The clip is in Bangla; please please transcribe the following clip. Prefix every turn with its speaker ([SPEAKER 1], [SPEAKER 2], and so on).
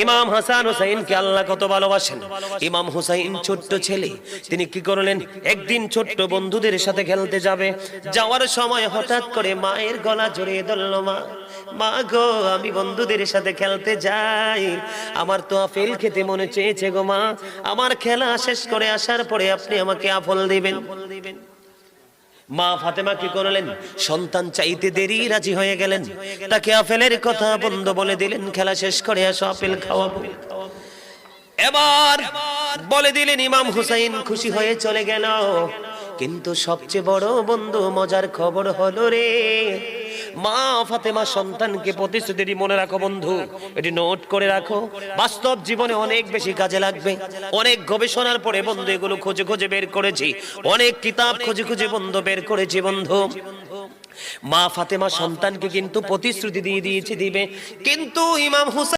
[SPEAKER 1] ইমাম হাসান হুসাইনকে আল্লাহ কত ভালোবাসেন। ইমাম হুসাইন ছোট্ট ছেলে, তিনি কি করলেন, একদিন ছোট্ট বন্ধুদের সাথে খেলতে যাবে, যাওয়ার সময় হঠাৎ করে মায়ের গলা জড়িয়ে ধরল। মা গো, আমি বন্ধুদের সাথে খেলতে যাই, আমার তো আপেল খেতে মনে চেয়েছে গো মা, আমার খেলা শেষ করে আসার পরে আপনি আমাকে আপেল দিবেন। মা ফাতেমা কি করলেন, সন্তান চাইতে দেরি রাজি হয়ে গেলেন, তাকে আপেলের কথা বন্ধ বলে দিলেন, খেলা শেষ করে আসো আপেল খাওয়াবো। এবার বলে দিলেন, ইমাম হুসাইন খুশি হয়ে চলে গেল। কিন্তু সবচেয়ে বড় বন্ধু মজার খবর হলো রে, মা ফাতেমা সন্তানকে প্রতিশ্রুতি দিয়ে, মনে রাখো বন্ধু, এটি নোট করে রাখো, বাস্তব জীবনে অনেক বেশি কাজে লাগবে। অনেক গবেষণার পরে বন্ধু এগুলো খুঁজে খুঁজে বের করেছি, অনেক কিতাব খুঁজে খুঁজে বন্ধু বের করেছি বন্ধু। মা ফাতেমা সন্তানকে কিন্তু প্রতিশ্রুতি দিয়ে দিয়েছে দিবে, কিন্তু ইমাম হুসাইন